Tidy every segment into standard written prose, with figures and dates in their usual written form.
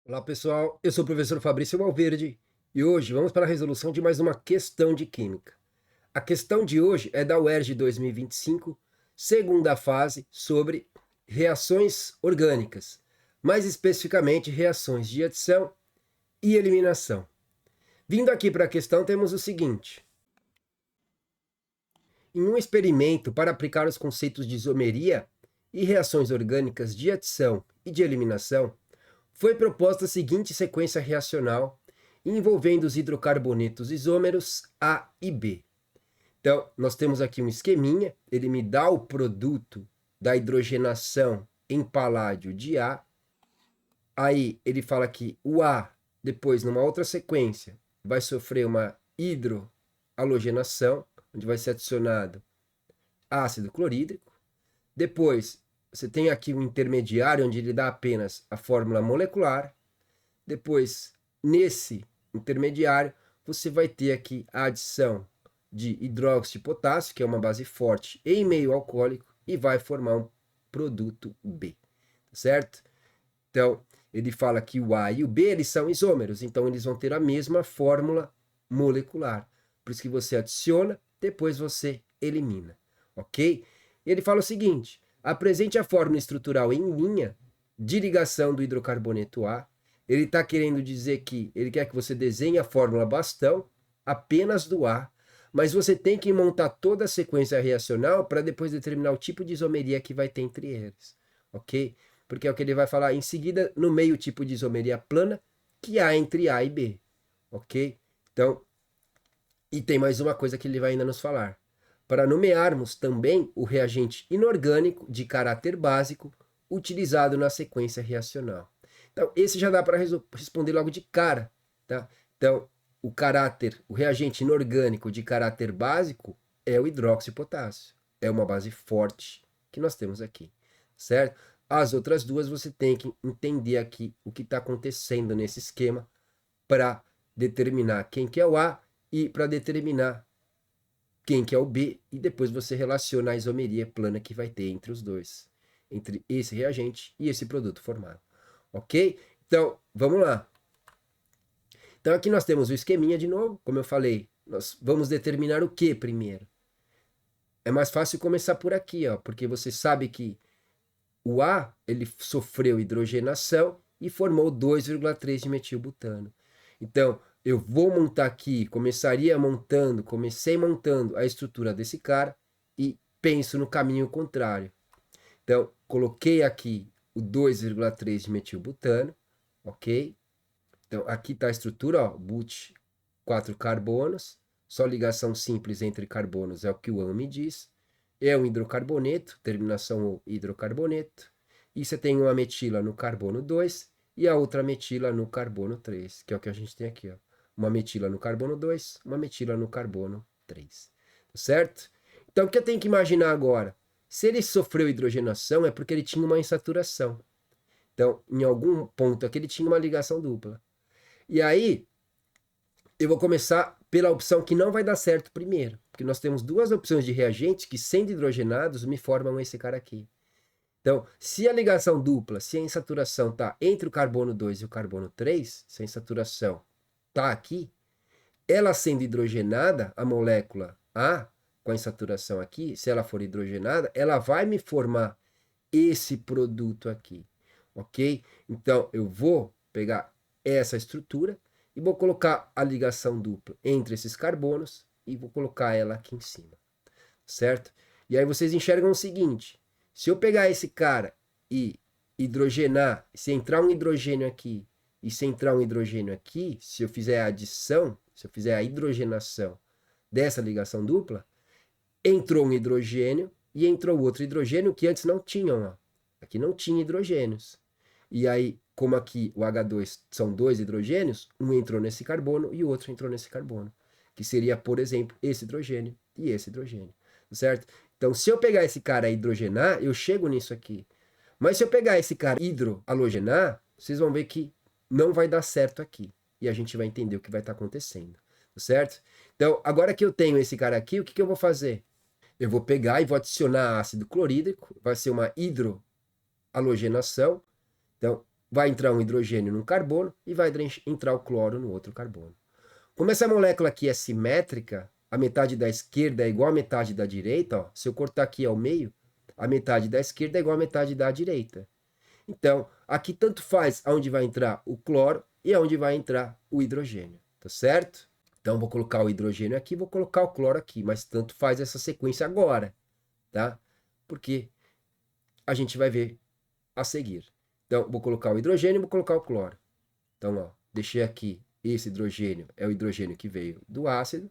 Olá pessoal, eu sou o professor Fabrício Valverde e hoje vamos para a resolução de mais uma questão de química. A questão de hoje é da UERJ 2025, segunda fase, sobre reações orgânicas, mais especificamente reações de adição e eliminação. Vindo aqui para a questão, temos o seguinte: em um experimento para aplicar os conceitos de isomeria e reações orgânicas de adição e de eliminação, foi proposta a seguinte sequência reacional envolvendo os hidrocarbonetos isômeros A e B. Então, nós temos aqui um esqueminha, ele me dá o produto da hidrogenação em paládio de A. Aí ele fala que o A, depois, numa outra sequência, vai sofrer uma hidroalogenação, onde vai ser adicionado ácido clorídrico. Depois, você tem aqui um intermediário, onde ele dá apenas a fórmula molecular. Depois, nesse intermediário, você vai ter aqui a adição de hidróxido de potássio, que é uma base forte em meio alcoólico, e vai formar um produto B, certo? Então, ele fala que o A e o B eles são isômeros, então eles vão ter a mesma fórmula molecular. Por isso que você adiciona, depois você elimina, ok? Ele fala o seguinte: apresente a fórmula estrutural em linha de ligação do hidrocarboneto A. Ele está querendo dizer que ele quer que você desenhe a fórmula bastão apenas do A, mas você tem que montar toda a sequência reacional para depois determinar o tipo de isomeria que vai ter entre eles, ok? Porque é o que ele vai falar em seguida no meio tipo de isomeria plana que há entre A e B, ok? Então, e tem mais uma coisa que ele vai ainda nos falar. Para nomearmos também o reagente inorgânico de caráter básico utilizado na sequência reacional. Então, esse já dá para responder logo de cara, tá? Então, o reagente inorgânico de caráter básico é o hidróxido de potássio. É uma base forte que nós temos aqui, certo? As outras duas você tem que entender aqui o que está acontecendo nesse esquema para determinar quem que é o A e para determinar quem que é o B, e depois você relaciona a isomeria plana que vai ter entre os dois, entre esse reagente e esse produto formado, ok? Então, vamos lá. Então aqui nós temos o esqueminha de novo, como eu falei, nós vamos determinar o que primeiro. É mais fácil começar por aqui, ó, porque você sabe que o A ele sofreu hidrogenação e formou 2,3 de metilbutano. Então, eu vou montar aqui, comecei montando a estrutura desse cara e penso no caminho contrário. Então, coloquei aqui o 2,3 de metilbutano, ok? Então, aqui está a estrutura, ó, but 4 carbonos, só ligação simples entre carbonos é o que o AN me diz. É um hidrocarboneto, terminação hidrocarboneto. E você tem uma metila no carbono 2 e a outra metila no carbono 3, que é o que a gente tem aqui, ó. Uma metila no carbono 2, uma metila no carbono 3. Certo? Então, o que eu tenho que imaginar agora? Se ele sofreu hidrogenação, é porque ele tinha uma insaturação. Então, em algum ponto aqui, ele tinha uma ligação dupla. E aí, eu vou começar pela opção que não vai dar certo primeiro, porque nós temos duas opções de reagentes que, sendo hidrogenados, me formam esse cara aqui. Então, se a ligação dupla, se a insaturação está entre o carbono 2 e o carbono 3, se a insaturação está aqui, ela sendo hidrogenada, a molécula A, com a insaturação aqui, se ela for hidrogenada, ela vai me formar esse produto aqui, ok? Então, eu vou pegar essa estrutura e vou colocar a ligação dupla entre esses carbonos e vou colocar ela aqui em cima, certo? E aí vocês enxergam o seguinte: se eu pegar esse cara e hidrogenar, se entrar um hidrogênio aqui e se entrar um hidrogênio aqui, se eu fizer a adição, se eu fizer a hidrogenação dessa ligação dupla, entrou um hidrogênio e entrou outro hidrogênio que antes não tinham, ó. Aqui não tinha hidrogênios. E aí, como aqui o H2 são dois hidrogênios, um entrou nesse carbono e o outro entrou nesse carbono, que seria, por exemplo, esse hidrogênio e esse hidrogênio, certo? Então, se eu pegar esse cara e hidrogenar, eu chego nisso aqui. Mas se eu pegar esse cara e hidroalogenar, vocês vão ver que não vai dar certo aqui. E a gente vai entender o que vai estar acontecendo, certo? Então, agora que eu tenho esse cara aqui, o que eu vou fazer? Eu vou pegar e vou adicionar ácido clorídrico, vai ser uma hidroalogenação. Então, vai entrar um hidrogênio num carbono e vai entrar o cloro no outro carbono. Como essa molécula aqui é simétrica, a metade da esquerda é igual à metade da direita, ó, se eu cortar aqui ao meio, a metade da esquerda é igual à metade da direita. Então, aqui tanto faz aonde vai entrar o cloro e aonde vai entrar o hidrogênio, tá certo? Então, vou colocar o hidrogênio aqui, vou colocar o cloro aqui, mas tanto faz essa sequência agora, tá? Porque a gente vai ver a seguir. Então, vou colocar o hidrogênio e vou colocar o cloro. Então, ó, deixei aqui, esse hidrogênio é o hidrogênio que veio do ácido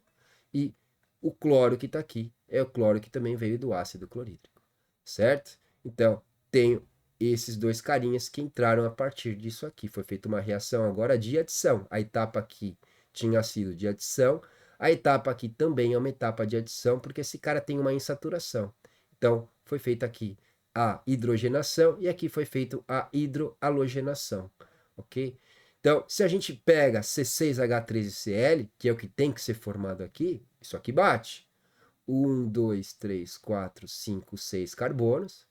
e o cloro que está aqui é o cloro que também veio do ácido clorídrico, certo? Então, tenho esses dois carinhas que entraram a partir disso aqui. Foi feita uma reação agora de adição. A etapa aqui tinha sido de adição, a etapa aqui também é uma etapa de adição, porque esse cara tem uma insaturação. Então, foi feita aqui a hidrogenação e aqui foi feita a hidroalogenação, ok? Então, se a gente pega C6H13Cl, que é o que tem que ser formado aqui, isso aqui bate. 1, 2, 3, 4, 5, 6 carbonos.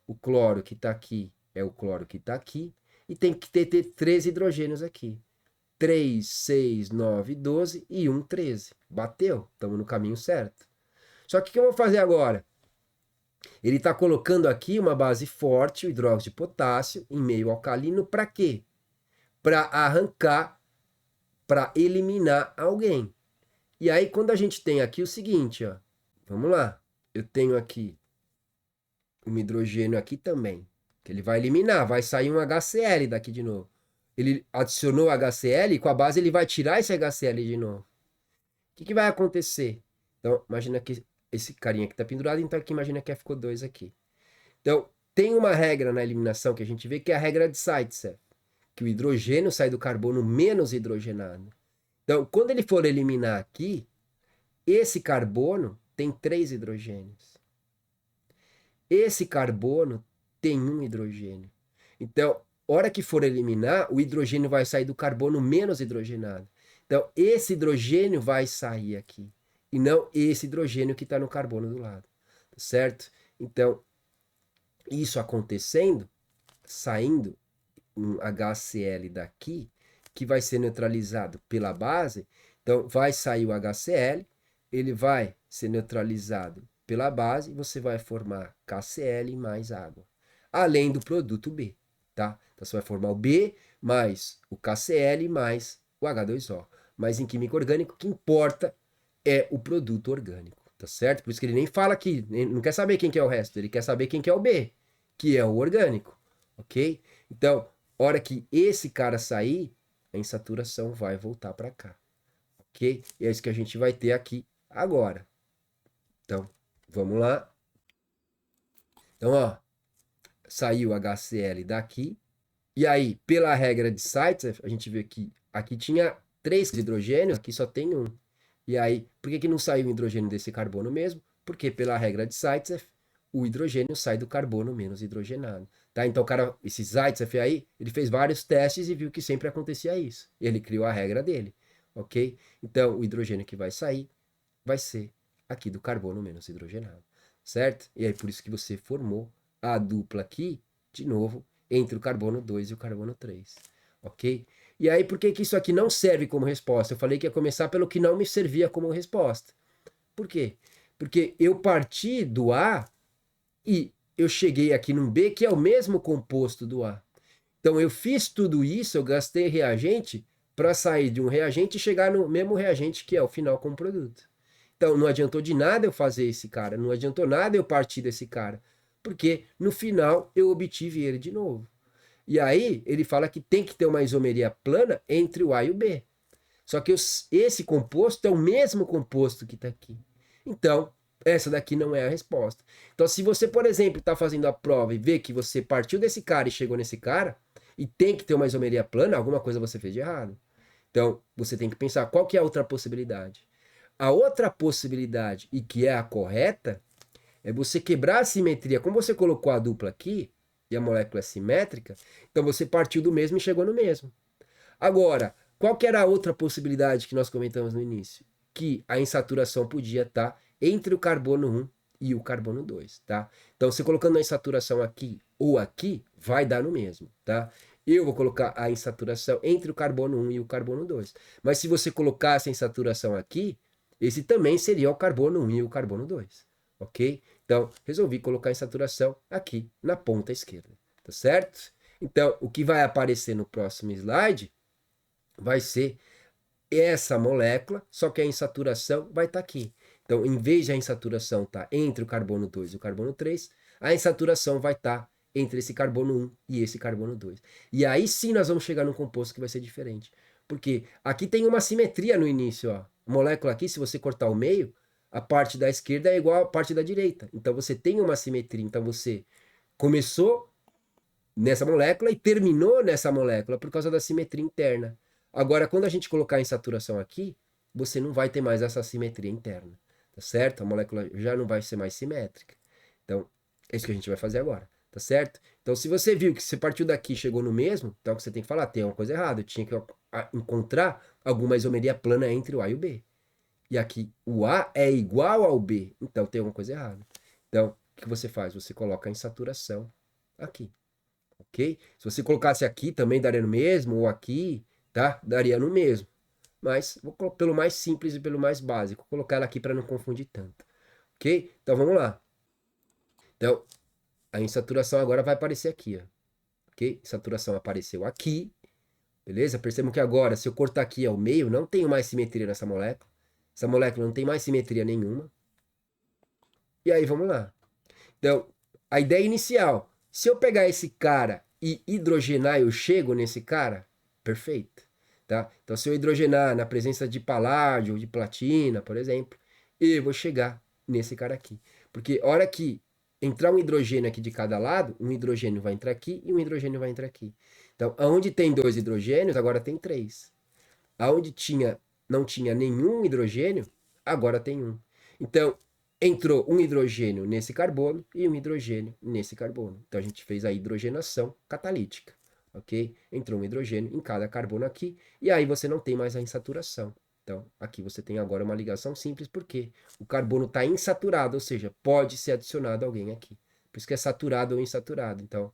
O cloro que está aqui é o cloro que está aqui. E tem que ter 3 hidrogênios aqui. 3, 6, 9, 12 e 1, 13. Bateu, estamos no caminho certo. Só que o que eu vou fazer agora? Ele está colocando aqui uma base forte, o hidróxido de potássio, em meio alcalino, para quê? Para arrancar, para eliminar alguém. E aí, quando a gente tem aqui o seguinte, ó, vamos lá, eu tenho aqui um hidrogênio aqui também, que ele vai eliminar, vai sair um HCl daqui de novo. Ele adicionou HCl e com a base ele vai tirar esse HCl de novo. O que vai acontecer? Então, imagina que esse carinha aqui está pendurado, então aqui imagina que ficou 2 aqui. Então, tem uma regra na eliminação que a gente vê, que é a regra de Zaitsev, que o hidrogênio sai do carbono menos hidrogenado. Então, quando ele for eliminar aqui, esse carbono tem 3 hidrogênios. Esse carbono tem 1 hidrogênio. Então, hora que for eliminar, o hidrogênio vai sair do carbono menos hidrogenado. Então, esse hidrogênio vai sair aqui. E não esse hidrogênio que está no carbono do lado. Certo? Então, isso acontecendo, saindo um HCl daqui, que vai ser neutralizado pela base. Então, vai sair o HCl, ele vai ser neutralizado pela base, e você vai formar KCl mais água. Além do produto B, tá? Então, você vai formar o B mais o KCl mais o H2O. Mas em química orgânica, o que importa é o produto orgânico, tá certo? Por isso que ele nem fala aqui, não quer saber quem que é o resto, ele quer saber quem que é o B, que é o orgânico, ok? Então, hora que esse cara sair, a insaturação vai voltar para cá, ok? E é isso que a gente vai ter aqui agora. Então, vamos lá. Então, ó, saiu o HCl daqui. E aí, pela regra de Zaitsev, a gente vê que aqui tinha 3 hidrogênios, aqui só tem 1. E aí, por que não saiu o hidrogênio desse carbono mesmo? Porque pela regra de Zaitsev, o hidrogênio sai do carbono menos hidrogenado. Tá? Então, o cara, esse Zaitsev aí, ele fez vários testes e viu que sempre acontecia isso. Ele criou a regra dele, ok? Então, o hidrogênio que vai sair vai ser aqui do carbono menos hidrogenado, certo? E aí, por isso que você formou a dupla aqui, de novo, entre o carbono 2 e o carbono 3, ok? E aí, por que isso aqui não serve como resposta? Eu falei que ia começar pelo que não me servia como resposta. Por quê? Porque eu parti do A e eu cheguei aqui num B, que é o mesmo composto do A. Então, eu fiz tudo isso, eu gastei reagente para sair de um reagente e chegar no mesmo reagente que é o final como produto. Então, não adiantou de nada eu fazer esse cara, não adiantou nada eu partir desse cara, porque no final eu obtive ele de novo. E aí, ele fala que tem que ter uma isomeria plana entre o A e o B. Só que esse composto é o mesmo composto que está aqui. Então, essa daqui não é a resposta. Então, se você, por exemplo, está fazendo a prova e vê que você partiu desse cara e chegou nesse cara, e tem que ter uma isomeria plana, alguma coisa você fez de errado. Então, você tem que pensar qual que é a outra possibilidade. A outra possibilidade, e que é a correta, é você quebrar a simetria. Como você colocou a dupla aqui, e a molécula é simétrica, então você partiu do mesmo e chegou no mesmo. Agora, qual que era a outra possibilidade que nós comentamos no início? Que a insaturação podia estar entre o carbono 1 e o carbono 2, tá? Então, você colocando a insaturação aqui ou aqui, vai dar no mesmo, tá? eu vou colocar a insaturação entre o carbono 1 e o carbono 2. Mas se você colocasse a insaturação aqui, esse também seria o carbono 1 e o carbono 2. Ok? Então, resolvi colocar a insaturação aqui na ponta esquerda. Tá certo? Então, o que vai aparecer no próximo slide vai ser essa molécula, só que a insaturação vai estar aqui. Então, em vez de a insaturação estar entre o carbono 2 e o carbono 3, a insaturação vai estar entre esse carbono 1 e esse carbono 2. E aí sim nós vamos chegar num composto que vai ser diferente. Porque aqui tem uma simetria no início, ó. A molécula aqui, se você cortar o meio, a parte da esquerda é igual à parte da direita. Então você tem uma simetria. Então você começou nessa molécula e terminou nessa molécula por causa da simetria interna. Agora, quando a gente colocar em saturação aqui, você não vai ter mais essa simetria interna, tá certo? A molécula já não vai ser mais simétrica. Então, é isso que a gente vai fazer agora, tá certo? Então, se você viu que você partiu daqui e chegou no mesmo, então você tem que falar, tem uma coisa errada, eu tinha que encontrar alguma isomeria plana entre o A e o B. E aqui o A é igual ao B, então tem alguma coisa errada. Então, o que você faz? Você coloca a insaturação aqui. Ok? Se você colocasse aqui também daria no mesmo, ou aqui, tá? Daria no mesmo. Mas vou pelo mais simples e pelo mais básico. Vou colocar ela aqui para não confundir tanto. Ok? Então vamos lá. Então, a insaturação agora vai aparecer aqui, ó. Ok? Saturação apareceu aqui. Beleza? Percebam que agora, se eu cortar aqui ao meio, não tenho mais simetria nessa molécula. Essa molécula não tem mais simetria nenhuma. E aí, vamos lá. Então, a ideia inicial, se eu pegar esse cara e hidrogenar, eu chego nesse cara, perfeito, tá? Então, se eu hidrogenar na presença de paládio ou de platina, por exemplo, eu vou chegar nesse cara aqui. Porque a hora que entrar um hidrogênio aqui de cada lado, um hidrogênio vai entrar aqui e um hidrogênio vai entrar aqui. Então, aonde tem 2 hidrogênios, agora tem 3. Aonde não tinha nenhum hidrogênio, agora tem um. Então, entrou um hidrogênio nesse carbono e um hidrogênio nesse carbono. Então, a gente fez a hidrogenação catalítica, ok? Entrou um hidrogênio em cada carbono aqui, e aí você não tem mais a insaturação. Então, aqui você tem agora uma ligação simples, porque o carbono está insaturado, ou seja, pode ser adicionado alguém aqui. Por isso que é saturado ou insaturado. Então,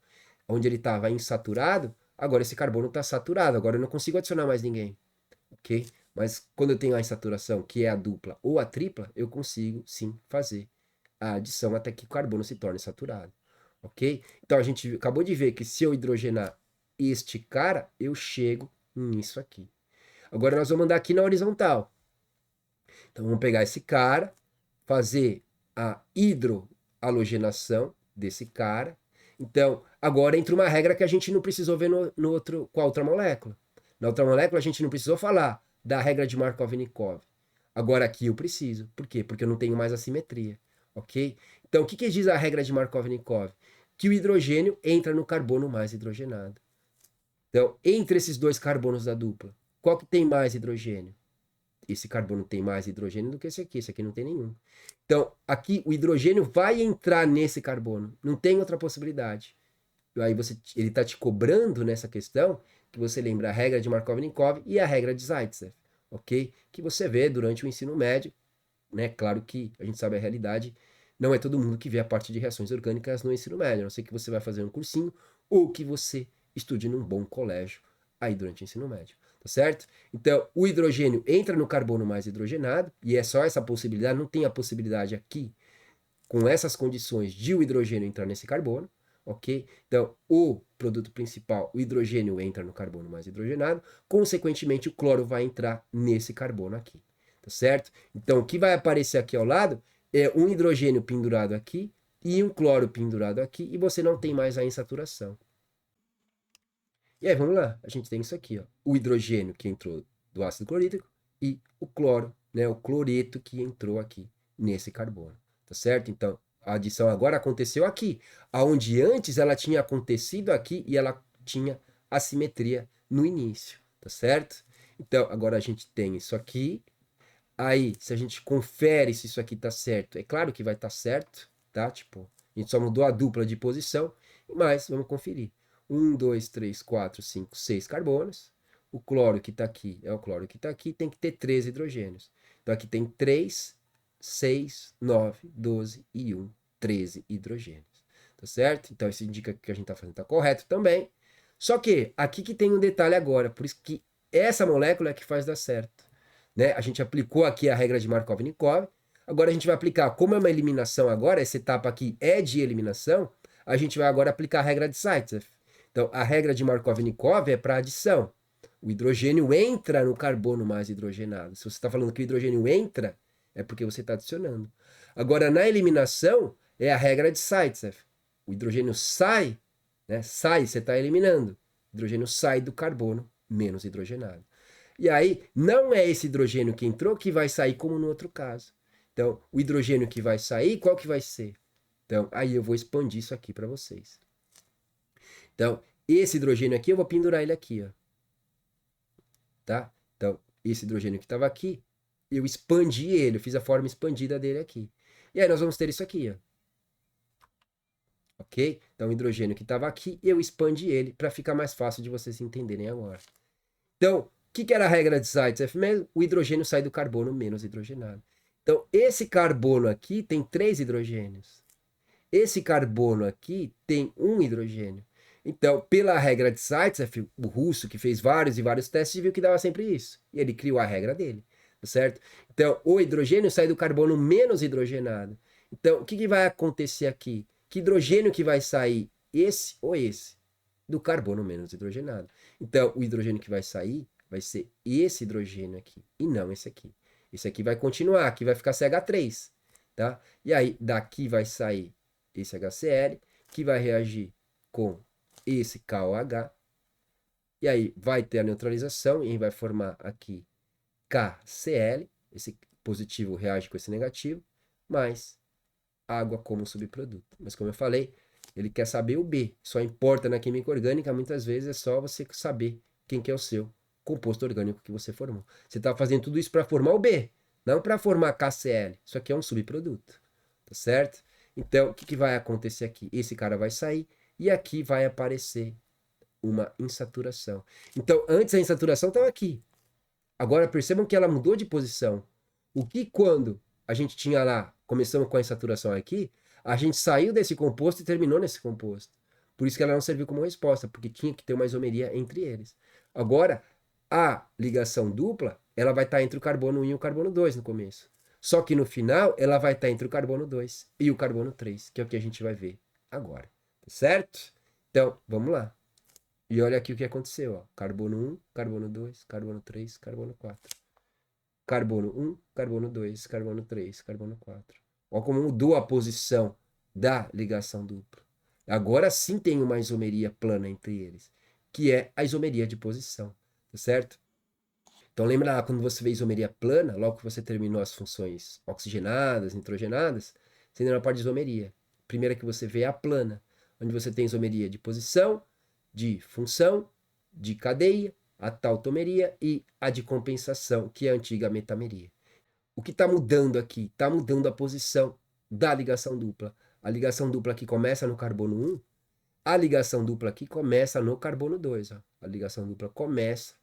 onde ele estava insaturado, agora esse carbono está saturado. Agora eu não consigo adicionar mais ninguém, ok? Mas quando eu tenho a insaturação, que é a dupla ou a tripla, eu consigo sim fazer a adição até que o carbono se torne saturado, ok? Então a gente acabou de ver que se eu hidrogenar este cara, eu chego nisso aqui. Agora nós vamos andar aqui na horizontal. Então vamos pegar esse cara, fazer a hidroalogenação desse cara. Então, agora entra uma regra que a gente não precisou ver no outro, com a outra molécula. Na outra molécula, a gente não precisou falar da regra de Markov-Nikov. Agora aqui eu preciso. Por quê? Porque eu não tenho mais assimetria. Ok? Então, o que diz a regra de Markov-Nikov? Que o hidrogênio entra no carbono mais hidrogenado. Então, entre esses dois carbonos da dupla, qual que tem mais hidrogênio? Esse carbono tem mais hidrogênio do que esse aqui não tem nenhum. Então, aqui o hidrogênio vai entrar nesse carbono, não tem outra possibilidade. Aí ele está te cobrando nessa questão que você lembra a regra de Markov-Nikov e a regra de Zaitsev, ok? Que você vê durante o ensino médio, né? Claro que a gente sabe a realidade, não é todo mundo que vê a parte de reações orgânicas no ensino médio, a não ser que você vai fazer um cursinho ou que você estude num bom colégio aí durante o ensino médio, tá certo? Então, o hidrogênio entra no carbono mais hidrogenado, e é só essa possibilidade, não tem a possibilidade aqui, com essas condições, de o hidrogênio entrar nesse carbono, ok? Então, o produto principal, o hidrogênio, entra no carbono mais hidrogenado, consequentemente, o cloro vai entrar nesse carbono aqui, tá certo? Então, o que vai aparecer aqui ao lado é um hidrogênio pendurado aqui e um cloro pendurado aqui, e você não tem mais a insaturação. E aí, vamos lá. A gente tem isso aqui, ó. O hidrogênio que entrou do ácido clorídrico e o cloro, né? O cloreto que entrou aqui nesse carbono. Tá certo? Então, a adição agora aconteceu aqui. Aonde antes ela tinha acontecido aqui e ela tinha assimetria no início. Tá certo? Então, agora a gente tem isso aqui. Aí, se a gente confere se isso aqui tá certo, é claro que vai estar certo, tá? Tipo, a gente só mudou a dupla de posição, mas vamos conferir. 1, 2, 3, 4, 5, 6 carbonos. O cloro que está aqui é o cloro que está aqui, tem que ter 13 hidrogênios. Então aqui tem 3, 6, 9, 12 e 1, 13 hidrogênios. Tá certo? Então isso indica que o que a gente está fazendo está correto também. Só que aqui que tem um detalhe agora, por isso que essa molécula é que faz dar certo, né? A gente aplicou aqui a regra de Markov-Nikov, agora a gente vai aplicar, como é uma eliminação agora, essa etapa aqui é de eliminação, a gente vai agora aplicar a regra de Zaitsev. Então, a regra de Markov-Nikov é para adição. O hidrogênio entra no carbono mais hidrogenado. Se você está falando que o hidrogênio entra, é porque você está adicionando. Agora, na eliminação, é a regra de Zaitsev. O hidrogênio sai, né? Sai, você está eliminando. O hidrogênio sai do carbono menos hidrogenado. E aí, não é esse hidrogênio que entrou que vai sair como no outro caso. Então, o hidrogênio que vai sair, qual que vai ser? Então, aí eu vou expandir isso aqui para vocês. Então, esse hidrogênio aqui, eu vou pendurar ele aqui, ó. Tá? Então, esse hidrogênio que estava aqui, eu expandi ele, eu fiz a forma expandida dele aqui. E aí nós vamos ter isso aqui, ó. Ok? Então, o hidrogênio que estava aqui, eu expandi ele para ficar mais fácil de vocês entenderem agora. Então, o que era a regra de Zaitsev mesmo? O hidrogênio sai do carbono menos hidrogenado. Então, esse carbono aqui tem 3 hidrogênios. Esse carbono aqui tem 1 hidrogênio. Então, pela regra de Zaitsev, o russo que fez vários e vários testes viu que dava sempre isso. E ele criou a regra dele, certo? Então, o hidrogênio sai do carbono menos hidrogenado. Então, o que vai acontecer aqui? Que hidrogênio que vai sair? Esse ou esse? Do carbono menos hidrogenado. Então, o hidrogênio que vai sair vai ser esse hidrogênio aqui, e não esse aqui. Esse aqui vai continuar, aqui vai ficar CH3, tá? E aí, daqui vai sair esse HCl, que vai reagir com esse KOH, e aí vai ter a neutralização, e vai formar aqui KCl, esse positivo reage com esse negativo, mais água como subproduto. Mas como eu falei, ele quer saber o B. Só importa na química orgânica, muitas vezes é só você saber quem que é o seu composto orgânico que você formou. Você está fazendo tudo isso para formar o B, não para formar KCl. Isso aqui é um subproduto, tá certo? Então, o que vai acontecer aqui? Esse cara vai sair e aqui vai aparecer uma insaturação. Então, antes a insaturação estava aqui. Agora percebam que ela mudou de posição. O que quando a gente tinha lá, começamos com a insaturação aqui, a gente saiu desse composto e terminou nesse composto. Por isso que ela não serviu como resposta, porque tinha que ter uma isomeria entre eles. Agora, a ligação dupla, ela vai estar entre o carbono 1 e o carbono 2 no começo. Só que no final, ela vai estar entre o carbono 2 e o carbono 3, que é o que a gente vai ver agora. Tá certo? Então, vamos lá. E olha aqui o que aconteceu, ó. Carbono 1, carbono 2, carbono 3, carbono 4. Carbono 1, carbono 2, carbono 3, carbono 4. Olha como mudou a posição da ligação dupla. Agora sim tem uma isomeria plana entre eles, que é a isomeria de posição, tá certo? Então lembra lá, quando você vê isomeria plana, logo que você terminou as funções oxigenadas, nitrogenadas, você ainda na parte de isomeria. A primeira que você vê é a plana, onde você tem isomeria de posição, de função, de cadeia, a tautomeria e a de compensação, que é a antiga metameria. O que está mudando aqui? Está mudando a posição da ligação dupla. A ligação dupla aqui começa no carbono 1, a ligação dupla aqui começa no carbono 2. Ó. A ligação dupla começa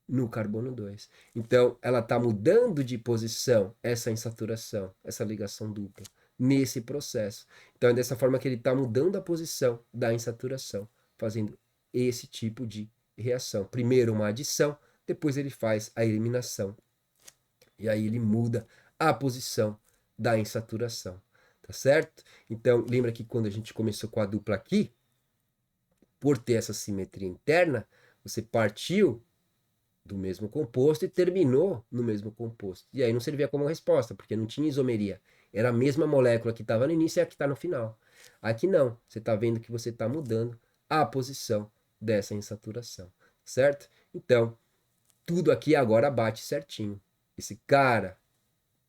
no carbono 2. Então, ela está mudando de posição, essa insaturação, essa ligação dupla, nesse processo. Então, é dessa forma que ele está mudando a posição da insaturação, fazendo esse tipo de reação. Primeiro uma adição, depois ele faz a eliminação. E aí ele muda a posição da insaturação, tá certo? Então, lembra que quando a gente começou com a dupla aqui, por ter essa simetria interna, você partiu do mesmo composto e terminou no mesmo composto. E aí não servia como resposta, porque não tinha isomeria. Era a mesma molécula que estava no início e a que está no final. Aqui não. Você está vendo que você está mudando a posição dessa insaturação, certo? Então, tudo aqui agora bate certinho. Esse cara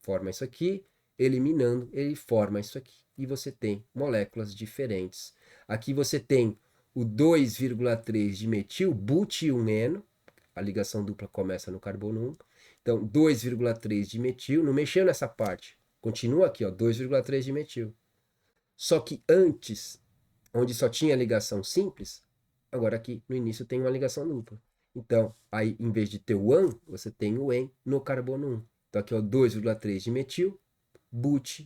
forma isso aqui, eliminando, ele forma isso aqui. E você tem moléculas diferentes. Aqui você tem o 2,3 de metil, but1-eno, a ligação dupla começa no carbono 1. Então, 2,3 de metil, não mexeu nessa parte. Continua aqui, ó, 2,3 de metil. Só que antes, onde só tinha ligação simples, agora aqui no início tem uma ligação dupla. Então, aí em vez de ter o AN, você tem o EN no carbono 1. Então aqui é o 2,3 de metil, but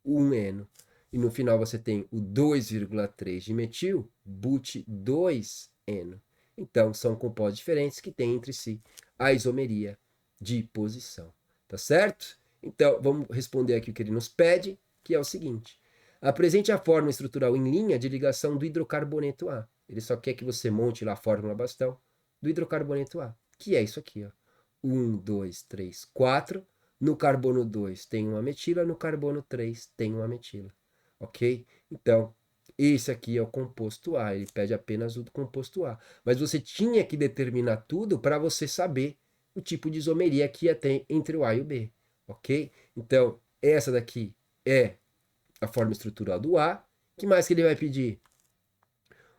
1-eno. E no final você tem o 2,3 de metil, but 2-eno. Então, são compostos diferentes que têm entre si a isomeria de posição. Tá certo? Então, vamos responder aqui o que ele nos pede, que é o seguinte. Apresente a fórmula estrutural em linha de ligação do hidrocarboneto A. Ele só quer que você monte lá a fórmula bastão do hidrocarboneto A, que é isso aqui, ó. 1, 2, 3, 4. No carbono 2 tem uma metila, no carbono 3 tem uma metila. Ok? Então, esse aqui é o composto A, ele pede apenas o do composto A. Mas você tinha que determinar tudo para você saber o tipo de isomeria que ia ter entre o A e o B. Ok? Então, essa daqui é a forma estrutural do A. O que mais que ele vai pedir?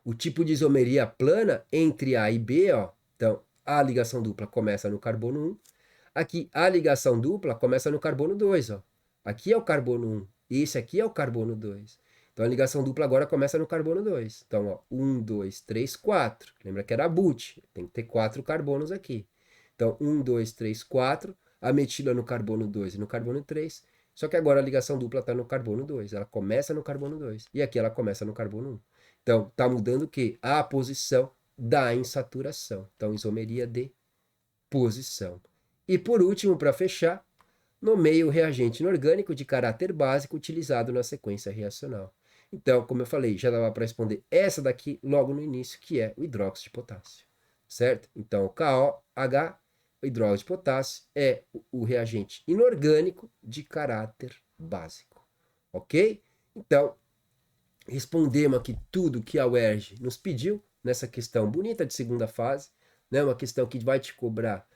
O tipo de isomeria plana entre A e B, ó. Então, a ligação dupla começa no carbono 1. Aqui, a ligação dupla começa no carbono 2, ó. Aqui é o carbono 1, esse aqui é o carbono 2. Então, a ligação dupla agora começa no carbono 2. Então, ó, 1, 2, 3, 4. Lembra que era but, tem que ter 4 carbonos aqui. Então, 1, 2, 3, 4. A metila no carbono 2 e no carbono 3. Só que agora a ligação dupla está no carbono 2. Ela começa no carbono 2. E aqui ela começa no carbono 1. Então, está mudando o quê? A posição da insaturação. Então, isomeria de posição. E por último, para fechar, nomeie o reagente inorgânico de caráter básico utilizado na sequência reacional. Então, como eu falei, já dava para responder essa daqui logo no início, que é o hidróxido de potássio. Certo? Então, o KOH, o hidróxido de potássio, é o reagente inorgânico de caráter básico. Ok? Então, respondemos aqui tudo que a UERJ nos pediu nessa questão bonita de segunda fase, né? Uma questão que vai te cobrar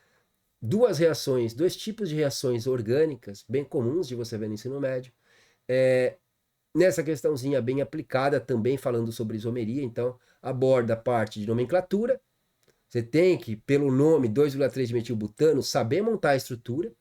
duas reações, dois tipos de reações orgânicas bem comuns de você ver no ensino médio. Nessa questãozinha bem aplicada, também falando sobre isomeria, então aborda a parte de nomenclatura. Você tem que, pelo nome 2,3-metilbutano, saber montar a estrutura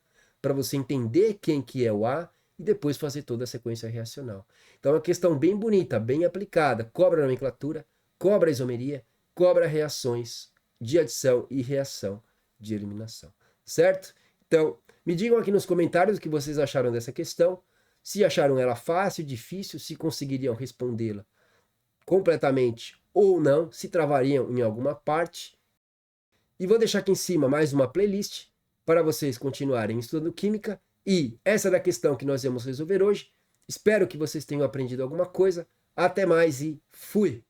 para você entender quem que é o A e depois fazer toda a sequência reacional. Então é uma questão bem bonita, bem aplicada, cobra a nomenclatura, cobra a isomeria, cobra reações de adição e reação de eliminação. Certo? Então, me digam aqui nos comentários o que vocês acharam dessa questão, se acharam ela fácil, difícil, se conseguiriam respondê-la completamente ou não, se travariam em alguma parte. E vou deixar aqui em cima mais uma playlist para vocês continuarem estudando química. E essa é a questão que nós vamos resolver hoje. Espero que vocês tenham aprendido alguma coisa. Até mais e fui!